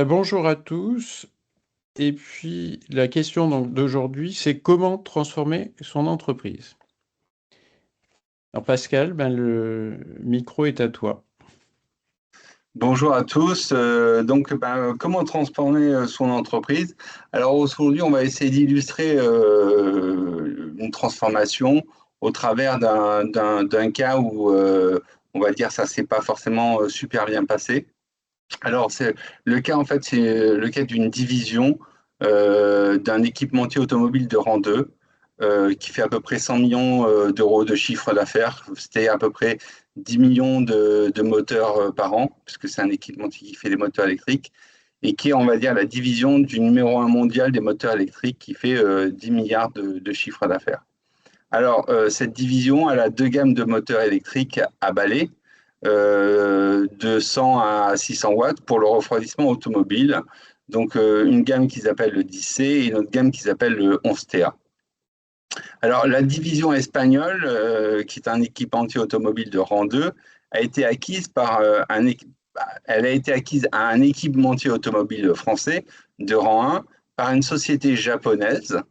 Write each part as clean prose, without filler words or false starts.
Bonjour à tous. Et puis, la question d'aujourd'hui, c'est comment transformer son entreprise. Alors Pascal, le micro est à toi. Bonjour à tous. Comment transformer son entreprise? Alors aujourd'hui, on va essayer d'illustrer une transformation au travers d'un cas où on va dire ça s'est pas forcément super bien passé. Alors c'est le cas en fait, c'est le cas d'une division d'un équipementier automobile de rang 2 qui fait à peu près 100 millions d'euros de chiffre d'affaires. C'était à peu près 10 millions de moteurs par an, puisque c'est un équipementier qui fait des moteurs électriques, et qui est, on va dire, la division du numéro un mondial des moteurs électriques qui fait 10 milliards de chiffre d'affaires. Alors, cette division, elle a deux gammes de moteurs électriques à balai, de 100 à 600 watts pour le refroidissement automobile. Donc, une gamme qu'ils appellent le 10C et une autre gamme qu'ils appellent le 11TA. Alors, la division espagnole, qui est un équipementier automobile de rang 2, a été acquise elle a été acquise à un équipementier automobile français de rang 1 par une société japonaise.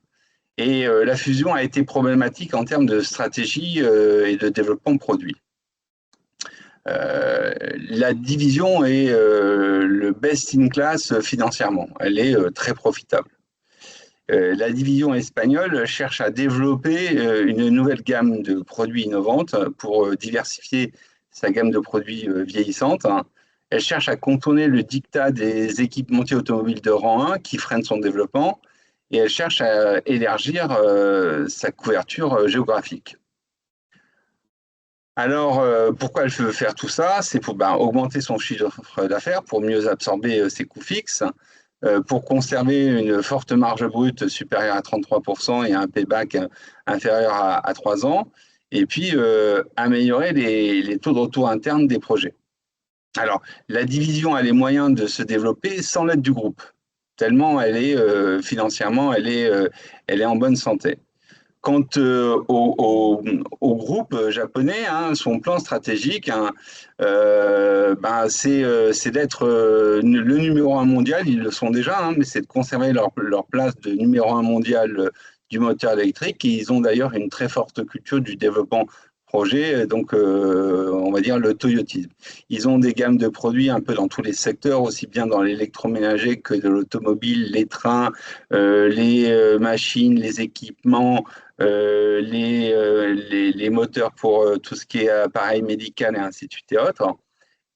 Et la fusion a été problématique en termes de stratégie et de développement de produits. La division est le best in class financièrement. Elle est très profitable. La division espagnole cherche à développer une nouvelle gamme de produits innovantes pour diversifier sa gamme de produits vieillissantes. Elle cherche à contourner le diktat des équipementiers automobiles de rang 1 qui freinent son développement et elle cherche à élargir sa couverture géographique. Alors, pourquoi elle veut faire tout ça? C'est pour augmenter son chiffre d'affaires, pour mieux absorber ses coûts fixes, pour conserver une forte marge brute supérieure à 33% et un payback inférieur à 3 ans, et puis améliorer les taux de retour interne des projets. Alors, la division a les moyens de se développer sans l'aide du groupe, tellement elle est financièrement, elle est en bonne santé. Quant au groupe japonais, hein, son plan stratégique, hein, c'est d'être le numéro un mondial, ils le sont déjà, hein, mais c'est de conserver leur place de numéro un mondial du moteur électrique. Et ils ont d'ailleurs une très forte culture du développement projet, donc on va dire le toyotisme. Ils ont des gammes de produits un peu dans tous les secteurs, aussi bien dans l'électroménager que de l'automobile, les trains, les machines, les équipements, les moteurs pour tout ce qui est appareil médical et ainsi de suite et autres.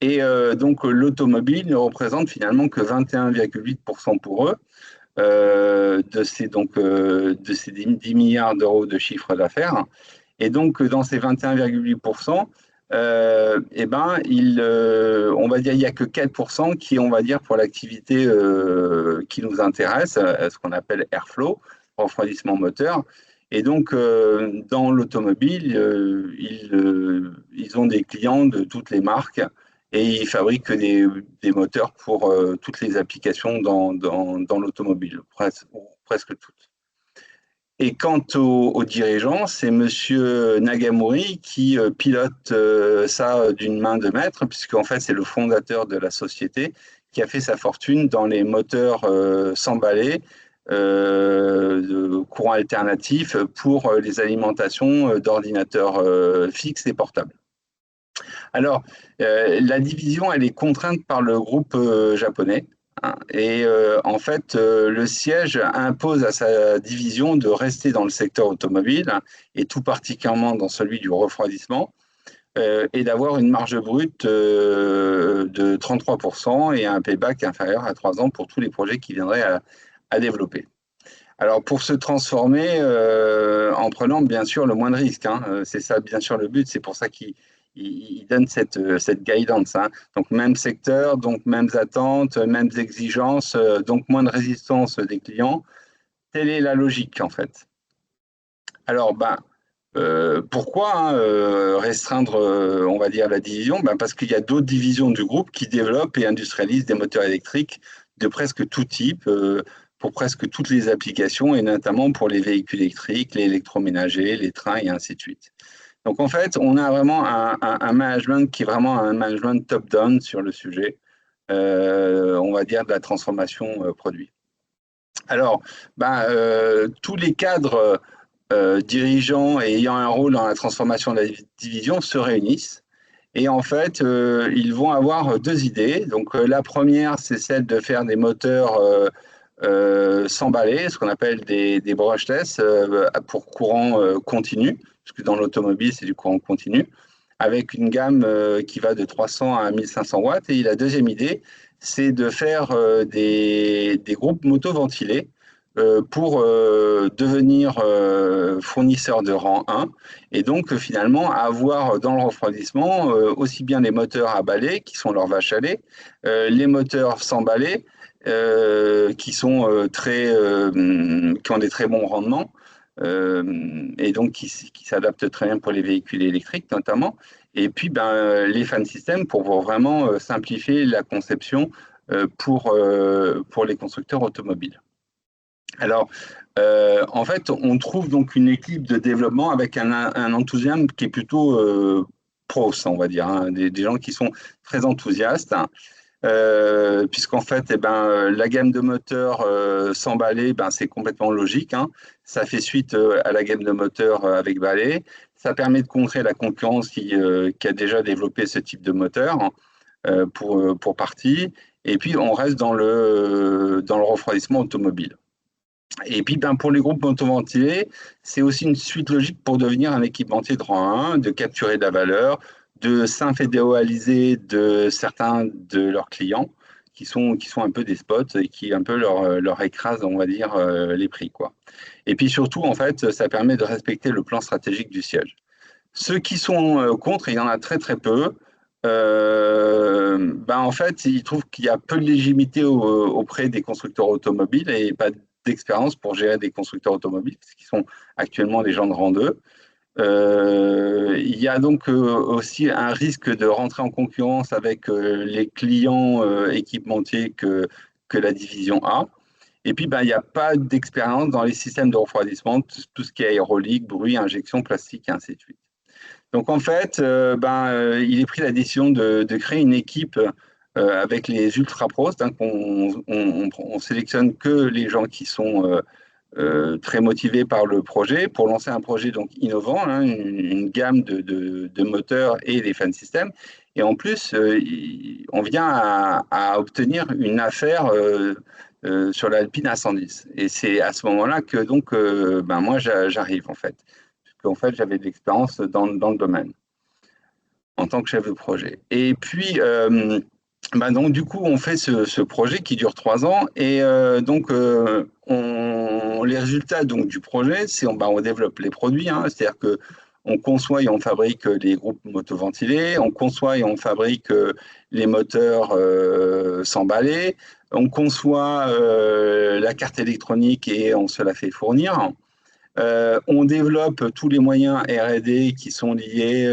Et donc l'automobile ne représente finalement que 21,8% pour eux de ces 10 milliards d'euros de chiffre d'affaires. Et donc dans ces 21,8%, on va dire il n'y a que 4% qui, on va dire, pour l'activité qui nous intéresse, ce qu'on appelle airflow, refroidissement moteur. Et donc, dans l'automobile, ils ont des clients de toutes les marques et ils fabriquent des moteurs pour toutes les applications dans l'automobile, presque toutes. Et quant aux dirigeants, c'est Monsieur Nagamori qui pilote ça d'une main de maître, puisqu'en fait, c'est le fondateur de la société qui a fait sa fortune dans les moteurs sans balai de courant alternatif pour les alimentations d'ordinateurs fixes et portables. Alors, la division, elle est contrainte par le groupe japonais. Hein, et en fait, le siège impose à sa division de rester dans le secteur automobile, hein, et tout particulièrement dans celui du refroidissement, et d'avoir une marge brute de 33% et un payback inférieur à 3 ans pour tous les projets qui viendraient à développer. Alors, pour se transformer en prenant bien sûr le moins de risques, hein, c'est ça bien sûr le but, c'est pour ça qu'il donne cette guidance. Hein. Donc, même secteur, donc mêmes attentes, mêmes exigences, donc moins de résistance des clients. Telle est la logique en fait. Alors, pourquoi hein, restreindre, on va dire, la division? Parce qu'il y a d'autres divisions du groupe qui développent et industrialisent des moteurs électriques de presque tout type, pour presque toutes les applications, et notamment pour les véhicules électriques, les électroménagers, les trains, et ainsi de suite. Donc, en fait, on a vraiment un management qui est vraiment un management top-down sur le sujet. on va dire, de la transformation produit. Alors, tous les cadres dirigeants et ayant un rôle dans la transformation de la division se réunissent. Et en fait, ils vont avoir deux idées. Donc, la première, c'est celle de faire des moteurs sans balai, ce qu'on appelle des brushless pour courant continu, parce que dans l'automobile, c'est du courant continu, avec une gamme qui va de 300 à 1500 watts. Et la deuxième idée, c'est de faire des groupes moto-ventilés pour devenir fournisseur de rang 1 et donc finalement avoir dans le refroidissement aussi bien les moteurs à balai qui sont leurs vaches à lait, les moteurs sans balai qui sont qui ont des très bons rendements et donc qui s'adaptent très bien pour les véhicules électriques notamment. Et puis les fan systems pour vraiment simplifier la conception pour les constructeurs automobiles. Alors, en fait, on trouve donc une équipe de développement avec un enthousiasme qui est plutôt pros, on va dire, hein, des gens qui sont très enthousiastes, hein, puisqu'en fait, la gamme de moteurs sans balai, c'est complètement logique, hein. Ça fait suite à la gamme de moteurs avec balai. Ça permet de contrer la concurrence qui a déjà développé ce type de moteur pour partie. Et puis, on reste dans le refroidissement automobile. Et puis, pour les groupes motoventilés, c'est aussi une suite logique pour devenir un équipementier de rang 1, de capturer de la valeur, de s'infédéraliser de certains de leurs clients qui sont un peu des spots et qui un peu leur écrasent, on va dire, les prix, quoi. Et puis surtout, en fait, ça permet de respecter le plan stratégique du siège. Ceux qui sont contre, il y en a très très peu. En fait, ils trouvent qu'il y a peu de légitimité auprès des constructeurs automobiles et pas d'expérience pour gérer des constructeurs automobiles, qui sont actuellement des gens de rang 2. Il y a donc aussi un risque de rentrer en concurrence avec les clients équipementiers que la division a. Et puis, il n'y a pas d'expérience dans les systèmes de refroidissement, tout ce qui est aérolique, bruit, injection, plastique, et ainsi de suite. Donc, en fait, il est pris la décision de créer une équipe avec les ultra pros. Donc, on sélectionne que les gens qui sont très motivés par le projet pour lancer un projet donc innovant, hein, une gamme de moteurs et des fan systems. Et en plus, on vient à obtenir une affaire sur l'Alpine A110. Et c'est à ce moment-là que donc, moi, j'arrive en fait. En fait, j'avais de l'expérience dans le domaine en tant que chef de projet. Et puis, donc, du coup, on fait ce projet qui dure 3 ans. Et donc, les résultats donc, du projet, c'est on développe les produits. Hein, c'est-à-dire qu'on conçoit et on fabrique les groupes motoventilés, on conçoit et on fabrique les moteurs sans balai, on conçoit la carte électronique et on se la fait fournir. On développe tous les moyens R&D qui sont liés,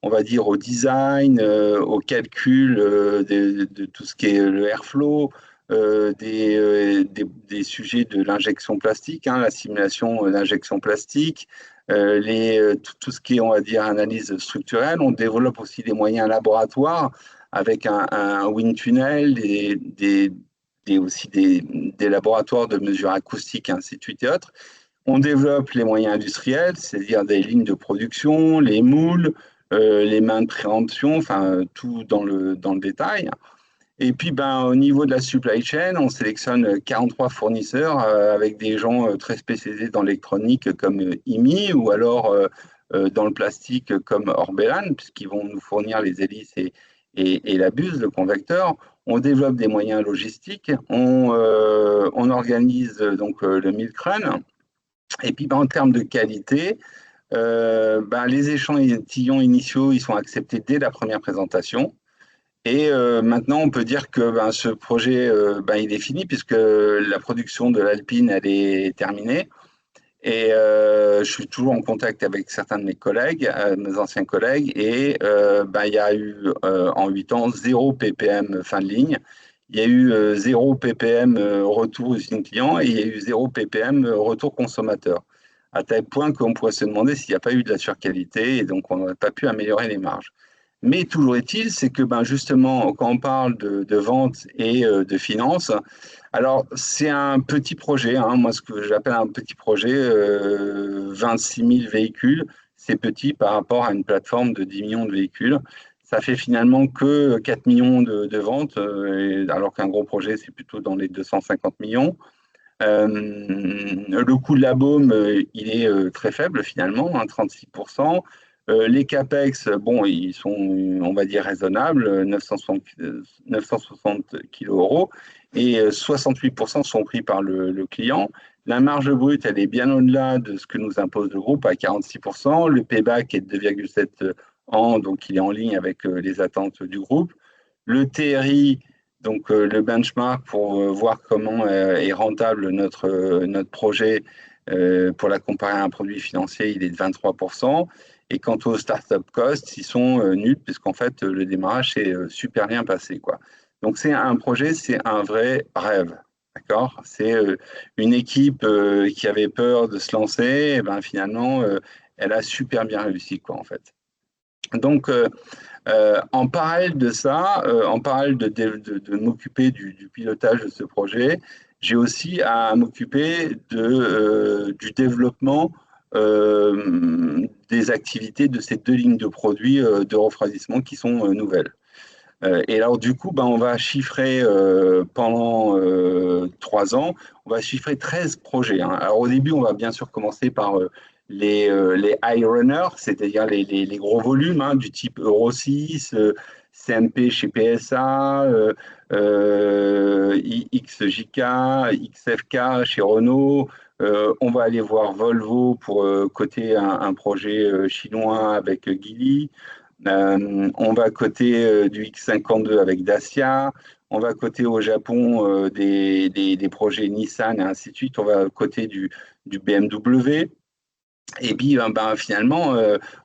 on va dire, au design, au calcul de tout ce qui est le airflow, des sujets de l'injection plastique, hein, la simulation d'injection plastique, tout ce qui est, on va dire, analyse structurelle. On développe aussi des moyens laboratoires avec un wind tunnel, aussi des laboratoires de mesure acoustique, ainsi de suite et autres. On développe les moyens industriels, c'est-à-dire des lignes de production, les moules, les mains de préemption, enfin tout dans le détail. Et puis au niveau de la supply chain, on sélectionne 43 fournisseurs avec des gens très spécialisés dans l'électronique comme IMI ou alors dans le plastique comme Orbelan, puisqu'ils vont nous fournir les hélices et la buse, le convecteur. On développe des moyens logistiques, on organise donc le milk run. Et puis, en termes de qualité, les échantillons initiaux, ils sont acceptés dès la première présentation. Et maintenant, on peut dire que ce projet, il est fini puisque la production de l'Alpine, elle est terminée. Et je suis toujours en contact avec certains de mes collègues, mes anciens collègues. Et il y a eu en 8 ans 0 ppm fin de ligne. Il y a eu 0 ppm retour usine client et il y a eu 0 ppm retour consommateur. À tel point qu'on pourrait se demander s'il n'y a pas eu de la surqualité et donc on n'aurait pas pu améliorer les marges. Mais toujours est-il, c'est que justement, quand on parle de vente et de finance, alors c'est un petit projet, hein, moi ce que j'appelle un petit projet, 26 000 véhicules, c'est petit par rapport à une plateforme de 10 millions de véhicules. Ça fait finalement que 4 millions de ventes, alors qu'un gros projet, c'est plutôt dans les 250 millions. Le coût de la baume, il est très faible finalement, hein, 36%. Les CAPEX, bon, ils sont, on va dire, raisonnables, 960 kg et 68% sont pris par le client. La marge brute, elle est bien au-delà de ce que nous impose le groupe à 46%. Le payback est de 2,7 ans, donc il est en ligne avec les attentes du groupe. Le TRI, donc le benchmark pour voir comment est rentable notre projet pour la comparer à un produit financier, il est de 23%. Et quant aux startup costs, ils sont nuls puisqu'en fait le démarrage s'est super bien passé, quoi. Donc c'est un projet, c'est un vrai rêve. D'accord? C'est une équipe qui avait peur de se lancer, et ben finalement, elle a super bien réussi, quoi, en fait. Donc, en parallèle de ça, en parallèle de m'occuper du pilotage de ce projet, j'ai aussi à m'occuper du développement des activités de ces deux lignes de produits de refroidissement qui sont nouvelles. Et alors, du coup, on va chiffrer pendant 3 ans, on va chiffrer 13 projets, hein. Alors, au début, on va bien sûr commencer par les high runners, c'est-à-dire les gros volumes, hein, du type Euro 6, CMP chez PSA, XJK, XFK chez Renault. On va aller voir Volvo pour coter un projet chinois avec Geely. On va coter du X52 avec Dacia. On va coter au Japon des projets Nissan et ainsi de suite. On va coter du BMW. Et puis, finalement,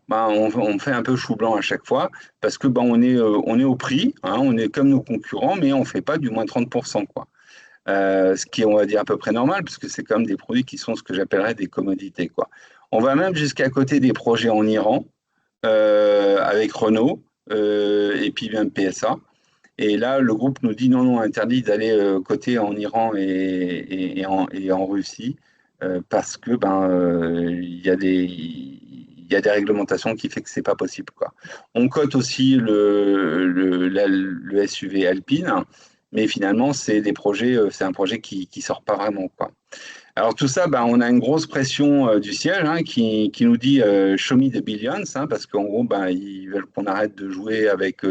on fait un peu chou blanc à chaque fois parce que on est au prix, hein, on est comme nos concurrents, mais on ne fait pas du moins 30%, quoi. Ce qui est, on va dire, à peu près normal, parce que c'est comme des produits qui sont ce que j'appellerais des commodités, quoi. On va même jusqu'à côté des projets en Iran, avec Renault, et puis même PSA. Et là, le groupe nous dit non, non, interdit d'aller coter en Iran et en Russie, parce que il y a des réglementations qui fait que c'est pas possible, quoi. On cote aussi le SUV Alpine, mais finalement, c'est un projet qui sort pas vraiment, quoi. Alors tout ça, on a une grosse pression du siège, hein, qui nous dit show me the billions, hein, parce qu'en gros, ils veulent qu'on arrête de jouer avec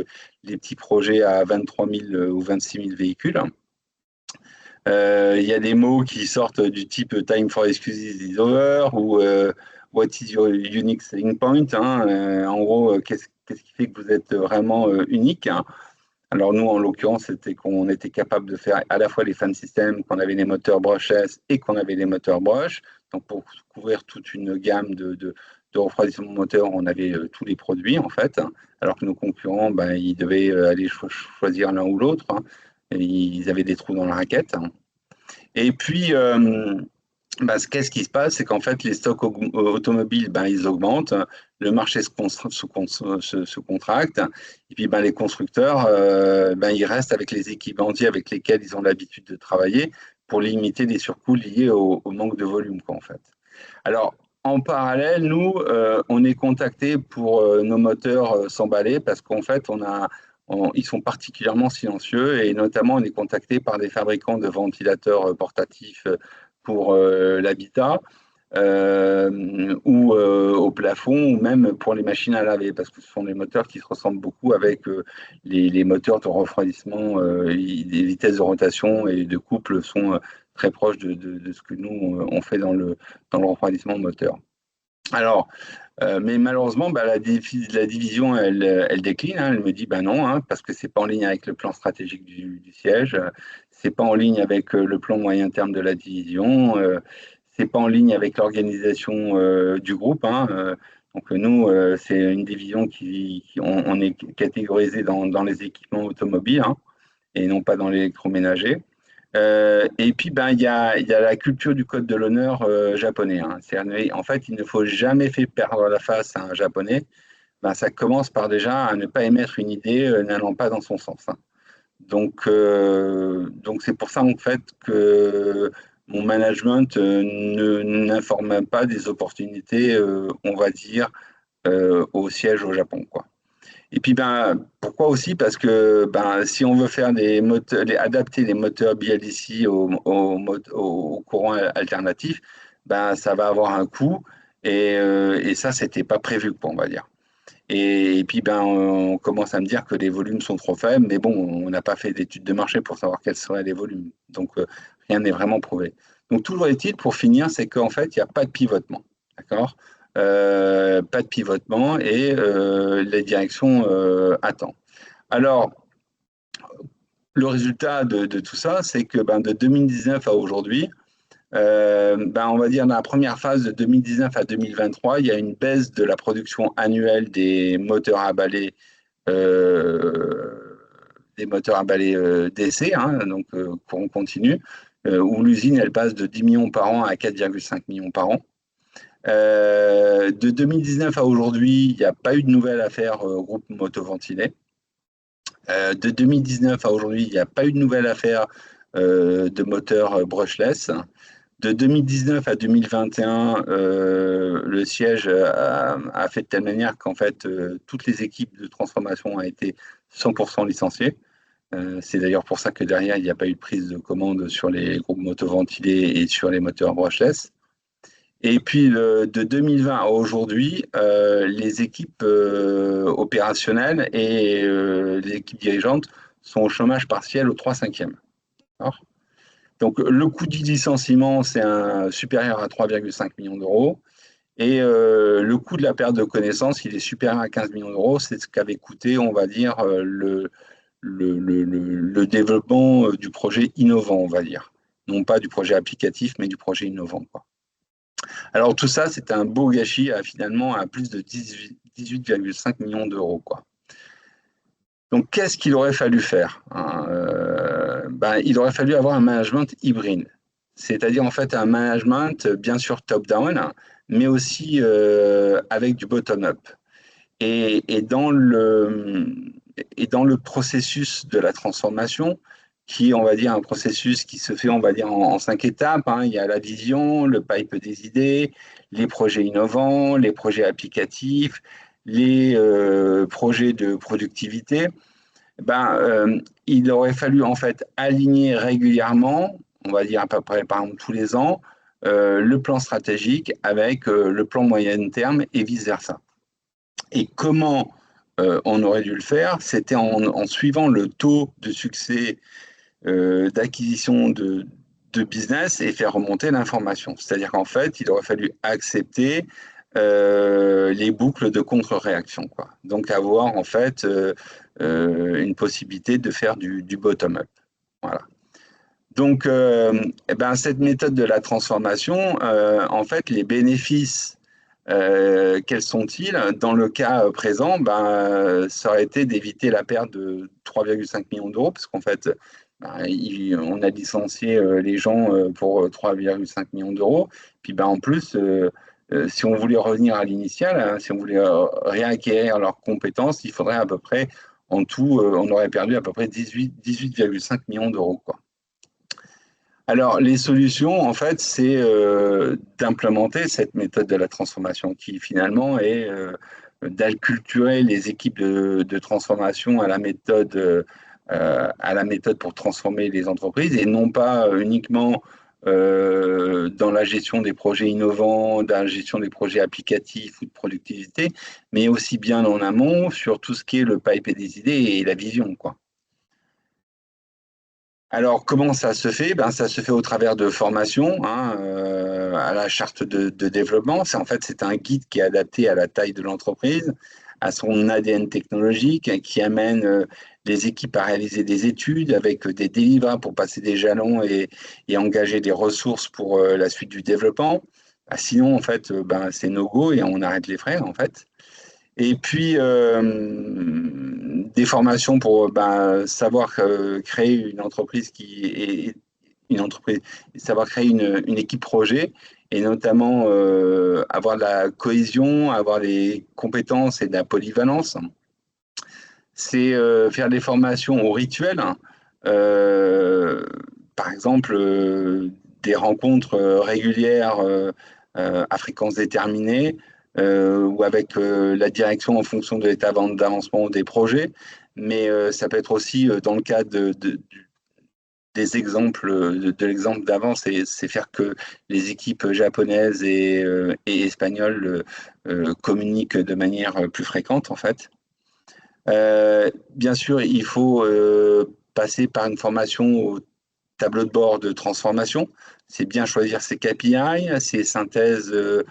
les petits projets à 23 000 ou 26 000 véhicules. Il y a des mots qui sortent du type time for excuses is over ou what is your unique selling point, hein, en gros, qu'est-ce qui fait que vous êtes vraiment unique, hein. Alors nous, en l'occurrence, c'était qu'on était capable de faire à la fois les fan systems, qu'on avait les moteurs brushless et qu'on avait les moteurs brush. Donc pour couvrir toute une gamme de refroidissement moteur, on avait tous les produits en fait, hein. Alors que nos concurrents, ils devaient aller choisir l'un ou l'autre, hein. Et ils avaient des trous dans la raquette, hein. Et puis, qu'est-ce qui se passe? C'est qu'en fait, les stocks automobiles, ils augmentent, le marché se contracte, et puis les constructeurs, ils restent avec les équipementiers avec lesquels ils ont l'habitude de travailler pour limiter les surcoûts liés au manque de volume, quoi, en fait. Alors, en parallèle, nous, on est contacté pour nos moteurs s'emballer parce qu'en fait, ils sont particulièrement silencieux et notamment, on est contacté par des fabricants de ventilateurs portatifs pour l'habitat ou au plafond ou même pour les machines à laver parce que ce sont des moteurs qui se ressemblent beaucoup avec les moteurs de refroidissement. Les vitesses de rotation et de couple sont très proches de ce que nous, on fait dans le refroidissement moteur. Alors, mais malheureusement, la division, elle décline, hein. Elle me dit, non, hein, parce que c'est pas en ligne avec le plan stratégique du siège, c'est pas en ligne avec le plan moyen terme de la division, c'est pas en ligne avec l'organisation du groupe, hein. Donc nous, c'est une division on est catégorisé dans les équipements automobiles, hein, et non pas dans l'électroménager. Et puis, il y a la culture du code de l'honneur japonais, hein. En fait, il ne faut jamais faire perdre la face à un japonais ben, ça commence par déjà à ne pas émettre une idée n'allant pas dans son sens, hein. Donc c'est pour ça en fait que mon management n'informe pas des opportunités, on va dire, au siège au Japon, quoi. Et puis ben pourquoi aussi? Parce que ben si on veut faire des moteurs, adapter les moteurs BLDC au courant alternatif, ben ça va avoir un coût et ça c'était pas prévu, quoi, on va dire. Et puis, ben, on commence à me dire que les volumes sont trop faibles, mais bon, on n'a pas fait d'études de marché pour savoir quels seraient les volumes. Donc, rien n'est vraiment prouvé. Donc, toujours est-il, pour finir, c'est qu'en fait, il n'y a pas de pivotement. D'accord? Pas de pivotement et les directions attendent. Alors, le résultat de tout ça, c'est que ben, de 2019 à aujourd'hui, ben, on va dire dans la première phase de 2019 à 2023, il y a une baisse de la production annuelle des moteurs à balai d'essai, hein, donc courant continu, où l'usine elle passe de 10 millions par an à 4,5 millions par an. De 2019 à aujourd'hui, il n'y a pas eu de nouvelle affaire groupe motoventilé. De 2019 à aujourd'hui, il n'y a pas eu de nouvelle affaire de moteur brushless. De 2019 à 2021, le siège a fait de telle manière qu'en fait, toutes les équipes de transformation ont été 100% licenciées. C'est d'ailleurs pour ça que derrière, il n'y a pas eu de prise de commande sur les groupes motoventilés et sur les moteurs brushless. Et puis, de 2020 à aujourd'hui, les équipes opérationnelles et les équipes dirigeantes sont au chômage partiel au 3/5e. Donc, le coût du licenciement, c'est supérieur à 3,5 millions d'euros. Et le coût de la perte de connaissances, il est supérieur à 15 millions d'euros. C'est ce qu'avait coûté, on va dire, le développement du projet innovant, on va dire. Non pas du projet applicatif, mais du projet innovant, quoi. Alors tout ça, c'est un beau gâchis finalement à plus de 18,5 millions d'euros, quoi. Donc qu'est-ce qu'il aurait fallu faire, hein, ben, il aurait fallu avoir un management hybride, c'est-à-dire en fait un management bien sûr top-down, hein, mais aussi avec du bottom-up. Et dans le processus de la transformation, qui est, on va dire, un processus qui se fait, on va dire, en 5 étapes, hein. Il y a la vision, le pipe des idées, les projets innovants, les projets applicatifs, les projets de productivité. Ben, il aurait fallu, en fait, aligner régulièrement, on va dire à peu près, par exemple, tous les ans, le plan stratégique avec le plan moyen terme et vice-versa. Et comment on aurait dû le faire? C'était en suivant le taux de succès d'acquisition de business et faire remonter l'information. C'est-à-dire qu'en fait, il aurait fallu accepter les boucles de contre-réaction, quoi. Donc avoir en fait une possibilité de faire du bottom-up. Voilà. Donc, eh ben, cette méthode de la transformation, en fait, les bénéfices, quels sont-ils? Dans le cas présent, ben, ça aurait été d'éviter la perte de 3,5 millions d'euros, parce qu'en fait, ben, on a licencié les gens pour 3,5 millions d'euros. Puis ben, en plus, si on voulait revenir à l'initial, hein, si on voulait réacquérir leurs compétences, il faudrait à peu près, en tout, on aurait perdu à peu près 18,5 millions d'euros, quoi. Alors, les solutions, en fait, c'est d'implémenter cette méthode de la transformation qui, finalement, est d'acculturer les équipes de transformation à la méthode pour transformer les entreprises et non pas uniquement dans la gestion des projets innovants, dans la gestion des projets applicatifs ou de productivité, mais aussi bien en amont sur tout ce qui est le pipe et des idées et la vision, quoi. Alors, comment ça se fait? Ben, ça se fait au travers de formations, hein, à la charte de développement. C'est un guide qui est adapté à la taille de l'entreprise, à son ADN technologique, qui amène les équipes à réaliser des études avec des délivrables pour passer des jalons et engager des ressources pour la suite du développement. Ah, sinon, en fait, ben, c'est no go et on arrête les frais, en fait. Et puis, des formations pour ben, savoir créer une entreprise qui est une entreprise, savoir créer une équipe projet et notamment avoir de la cohésion, avoir les compétences et de la polyvalence. C'est faire des formations au rituel, hein. Par exemple, des rencontres régulières à fréquence déterminée ou avec la direction en fonction de l'état d'avancement des projets. Mais ça peut être aussi dans le cadre des exemples, de l'exemple d'avant, c'est faire que les équipes japonaises et espagnoles communiquent de manière plus fréquente, en fait. Bien sûr, il faut passer par une formation au tableau de bord de transformation. C'est bien choisir ses KPI, ses synthèses de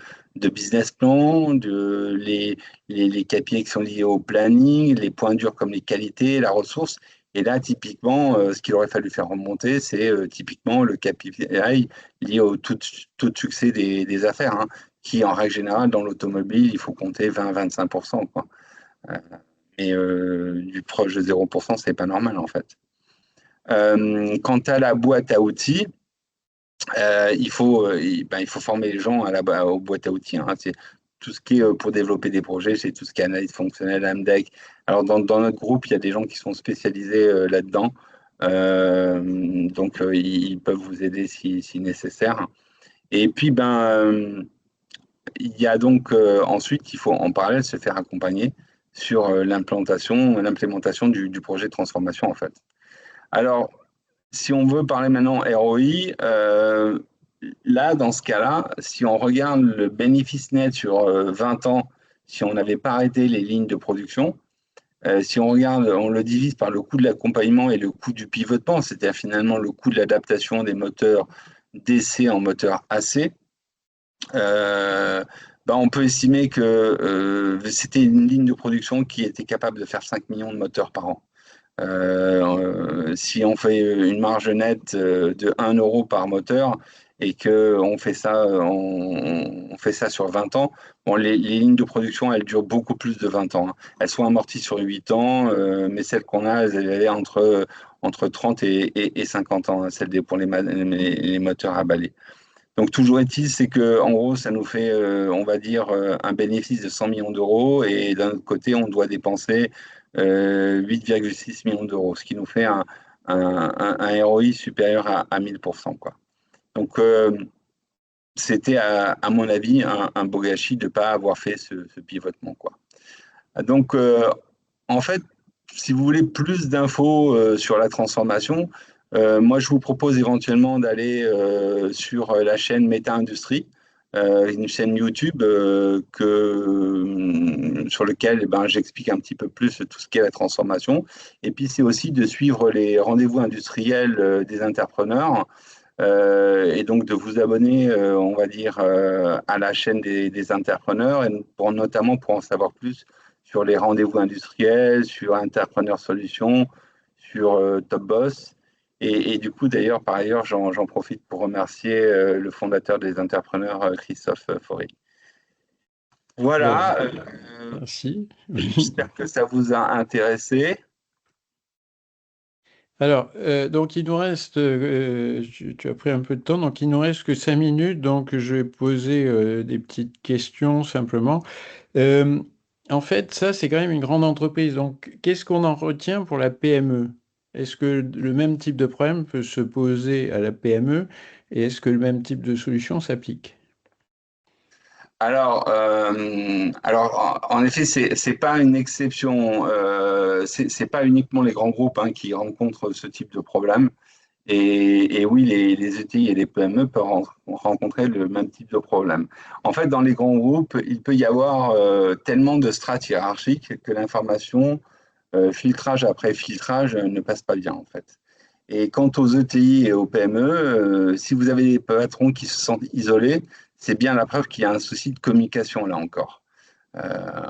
business plan, les KPI qui sont liés au planning, les points durs comme les qualités, la ressource. Et là, typiquement, ce qu'il aurait fallu faire remonter, c'est typiquement le KPI lié au taux de succès des affaires, hein, qui, en règle générale, dans l'automobile, il faut compter 20-25%, quoi. Et du proche de 0%, c'est pas normal, en fait. Quant à la boîte à outils, il faut former les gens aux boîtes à outils, hein. C'est tout ce qui est pour développer des projets, c'est tout ce qui est analyse fonctionnelle, AMDEC. Alors, dans notre groupe, il y a des gens qui sont spécialisés là-dedans. Donc, ils peuvent vous aider si nécessaire. Et puis, il y a donc ensuite, il faut en parallèle se faire accompagner sur l'implémentation du projet de transformation, en fait. Alors, si on veut parler maintenant ROI, là, dans ce cas-là, si on regarde le bénéfice net sur 20 ans, si on n'avait pas arrêté les lignes de production, si on regarde, on le divise par le coût de l'accompagnement et le coût du pivotement, c'est-à-dire finalement le coût de l'adaptation des moteurs DC en moteurs AC, on peut estimer que c'était une ligne de production qui était capable de faire 5 millions de moteurs par an. Si on fait une marge nette de 1 euro par moteur et qu'on fait on fait ça sur 20 ans, bon, les lignes de production, elles durent beaucoup plus de 20 ans, hein. Elles sont amorties sur 8 ans, mais celles qu'on a, elles allaient entre 30 et 50 ans, hein, celles pour les moteurs à balai. Donc, toujours est-il, c'est que en gros, ça nous fait, on va dire, un bénéfice de 100 millions d'euros et d'un autre côté, on doit dépenser 8,6 millions d'euros, ce qui nous fait un ROI supérieur à 1000%, quoi. Donc, c'était, à mon avis, un beau gâchis de ne pas avoir fait ce pivotement, quoi. Donc, en fait, si vous voulez plus d'infos sur la transformation, moi, je vous propose éventuellement d'aller sur la chaîne Meta Industrie, une chaîne YouTube sur laquelle j'explique un petit peu plus tout ce qu'est la transformation. Et puis, c'est aussi de suivre les rendez-vous industriels des entrepreneurs et donc de vous abonner, on va dire, à la chaîne des entrepreneurs, et notamment pour en savoir plus sur les rendez-vous industriels, sur Entrepreneur Solutions, sur Top Boss. Et du coup, d'ailleurs, par ailleurs, j'en profite pour remercier le fondateur des entrepreneurs, Christophe Faury. Ben, Voilà, merci. j'espère que ça vous a intéressé. Alors, donc il nous reste, tu as pris un peu de temps, donc il nous reste que 5 minutes, donc je vais poser des petites questions simplement. Euh, En fait, ça, c'est quand même une grande entreprise, donc qu'est-ce qu'on en retient pour la PME? Est-ce que le même type de problème peut se poser à la PME et est-ce que le même type de solution s'applique? Alors, en effet, c'est pas une exception. C'est pas uniquement les grands groupes, hein, qui rencontrent ce type de problème. Et oui, les ETI et les PME peuvent rencontrer le même type de problème. En fait, dans les grands groupes, il peut y avoir tellement de strates hiérarchiques que l'information, filtrage après filtrage, ne passe pas bien, en fait. Et quant aux ETI et aux PME, si vous avez des patrons qui se sentent isolés, c'est bien la preuve qu'il y a un souci de communication là encore.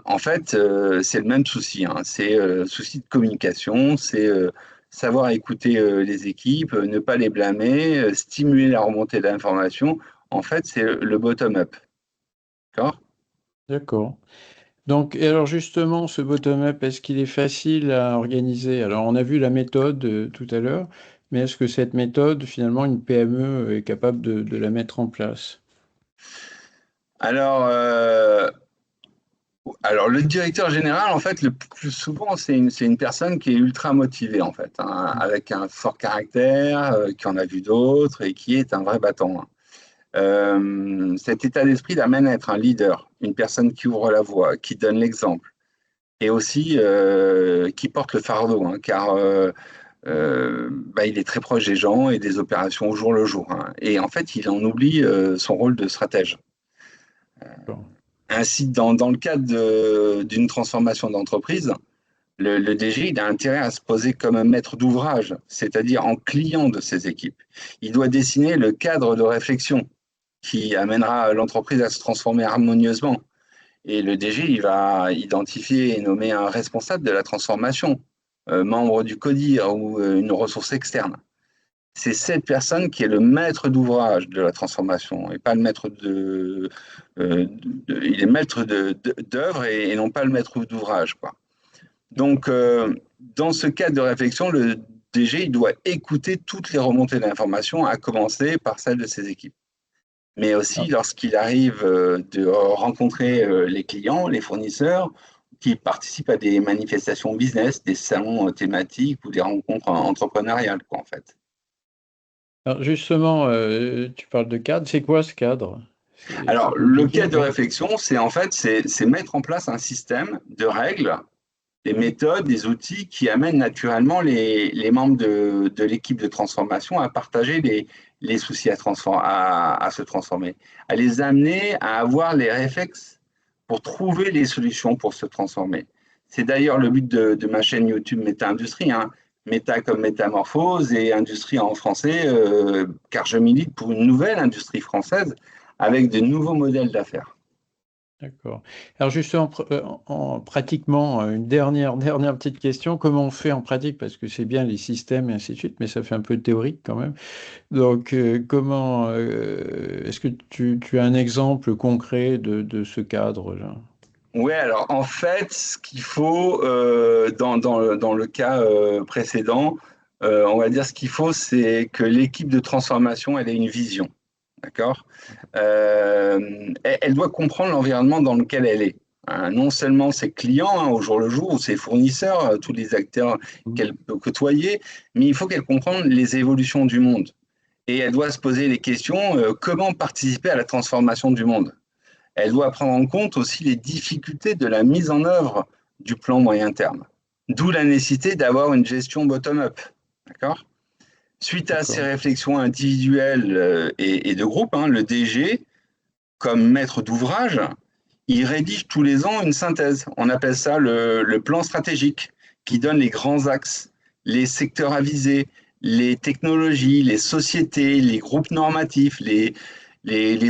En fait, c'est le même souci, hein. C'est souci de communication, c'est savoir écouter les équipes, ne pas les blâmer, stimuler la remontée d'informations. En fait, c'est le bottom-up. D'accord? D'accord. Donc, et alors justement, ce bottom-up, est-ce qu'il est facile à organiser? Alors, on a vu la méthode tout à l'heure, mais est-ce que cette méthode, finalement, une PME est capable de la mettre en place? Alors, alors, le directeur général, en fait, le plus souvent, c'est une personne qui est ultra motivée, en fait, hein, avec un fort caractère, qui en a vu d'autres et qui est un vrai battant, hein. Cet état d'esprit l'amène à être un leader, une personne qui ouvre la voie, qui donne l'exemple et aussi qui porte le fardeau, hein, car bah, il est très proche des gens et des opérations au jour le jour, hein. Et en fait, il en oublie son rôle de stratège. Bon. Ainsi, dans le cadre d'une transformation d'entreprise, le DG, il a intérêt à se poser comme un maître d'ouvrage, c'est-à-dire en client de ses équipes. Il doit dessiner le cadre de réflexion qui amènera l'entreprise à se transformer harmonieusement. Et le DG, il va identifier et nommer un responsable de la transformation, membre du CODIR ou une ressource externe. C'est cette personne qui est le maître d'ouvrage de la transformation et pas le maître il est maître d'œuvre et non pas le maître d'ouvrage, quoi. Donc, dans ce cadre de réflexion, le DG il doit écouter toutes les remontées d'informations, à commencer par celles de ses équipes. Mais aussi, Ah, lorsqu'il arrive de rencontrer les clients, les fournisseurs, qui participent à des manifestations business, des salons thématiques ou des rencontres entrepreneuriales, quoi, en fait. alors justement, tu parles de cadre. C'est quoi ce cadre? C'est Alors, le compliqué, cadre de oui. réflexion, c'est en fait, c'est mettre en place un système de règles, des méthodes, des outils qui amènent naturellement les membres de l'équipe de transformation à partager les soucis à se transformer, à les amener à avoir les réflexes pour trouver les solutions pour se transformer. C'est d'ailleurs le but de ma chaîne YouTube Méta Industrie, hein. Méta comme métamorphose et industrie en français, car je milite pour une nouvelle industrie française avec de nouveaux modèles d'affaires. D'accord. Alors justement, pratiquement, une dernière petite question. Comment on fait en pratique? Parce que c'est bien les systèmes et ainsi de suite, mais ça fait un peu théorique quand même. Donc, comment, est-ce que tu as un exemple concret de ce cadre-là? Ouais, alors en fait, ce qu'il faut, dans le cas précédent, on va dire ce qu'il faut, c'est que l'équipe de transformation, elle ait une vision, d'accord? Elle doit comprendre l'environnement dans lequel elle est, hein. Non seulement ses clients, hein, au jour le jour, ou ses fournisseurs, tous les acteurs qu'elle peut côtoyer, mais il faut qu'elle comprenne les évolutions du monde. Et elle doit se poser les questions, comment participer à la transformation du monde? Elle doit prendre en compte aussi les difficultés de la mise en œuvre du plan moyen terme. D'où la nécessité d'avoir une gestion bottom-up. D'accord? Suite à ces D'accord. réflexions individuelles et de groupe, hein, le DG, comme maître d'ouvrage, il rédige tous les ans une synthèse. On appelle ça le plan stratégique, qui donne les grands axes, les secteurs à viser, les technologies, les sociétés, les groupes normatifs, les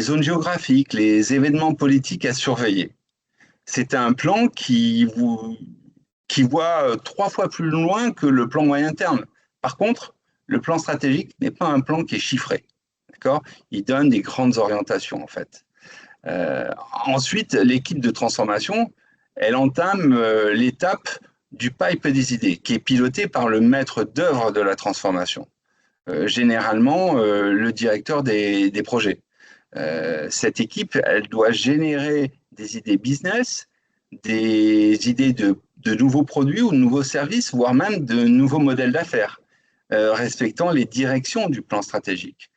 zones géographiques, les événements politiques à surveiller. C'est un plan qui voit 3 fois plus loin que le plan moyen terme. Par contre, le plan stratégique n'est pas un plan qui est chiffré. D'accord? Il donne des grandes orientations, en fait. Euh, Ensuite, l'équipe de transformation, elle entame l'étape du pipe des idées, qui est pilotée par le maître d'œuvre de la transformation, généralement le directeur des projets. Cette équipe, elle doit générer des idées business, des idées de nouveaux produits ou de nouveaux services, voire même de nouveaux modèles d'affaires, respectant les directions du plan stratégique.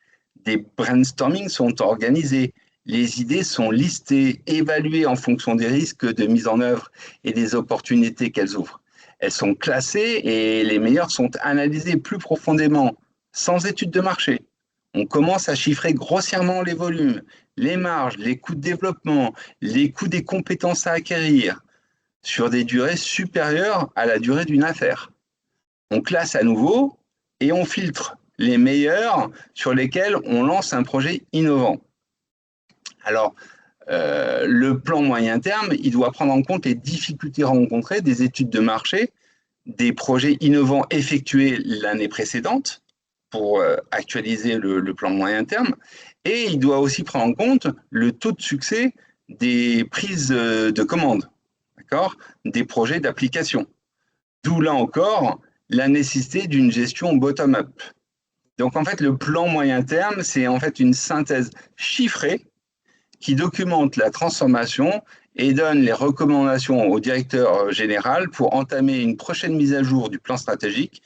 Des brainstormings sont organisés, les idées sont listées, évaluées en fonction des risques de mise en œuvre et des opportunités qu'elles ouvrent. Elles sont classées et les meilleures sont analysées plus profondément, sans étude de marché. On commence à chiffrer grossièrement les volumes, les marges, les coûts de développement, les coûts des compétences à acquérir sur des durées supérieures à la durée d'une affaire. On classe à nouveau et on filtre les meilleurs sur lesquels on lance un projet innovant. Alors, le plan moyen terme, il doit prendre en compte les difficultés rencontrées des études de marché, des projets innovants effectués l'année précédente pour actualiser le plan moyen terme. Et il doit aussi prendre en compte le taux de succès des prises de commandes. d'accord, des projets d'application. D'où là encore la nécessité d'une gestion bottom-up. Donc en fait, le plan moyen terme, c'est en fait une synthèse chiffrée qui documente la transformation et donne les recommandations au directeur général pour entamer une prochaine mise à jour du plan stratégique.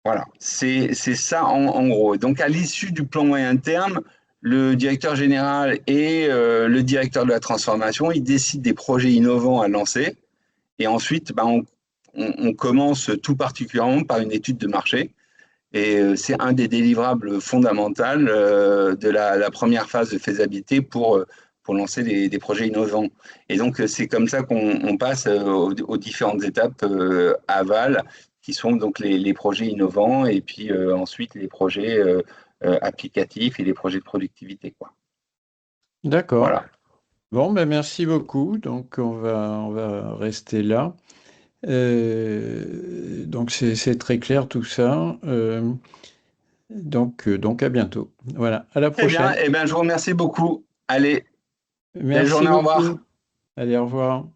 Voilà, c'est ça en gros. Donc à l'issue du plan moyen terme, le directeur général et le directeur de la transformation, ils décident des projets innovants à lancer. Et ensuite, on commence tout particulièrement par une étude de marché. Et c'est un des délivrables fondamentaux de la première phase de faisabilité pour lancer des projets innovants. Et donc, c'est comme ça qu'on passe aux différentes étapes aval, qui sont donc les projets innovants, et puis ensuite les projets applicatifs et les projets de productivité, quoi. D'accord. Voilà. Bon, ben merci beaucoup. Donc, on va rester là. Donc, c'est très clair tout ça. Donc, à bientôt. Voilà, à la Très bien. prochaine. Eh bien, je vous remercie beaucoup. Allez, belle Merci journée, au revoir. beaucoup. Allez, au revoir.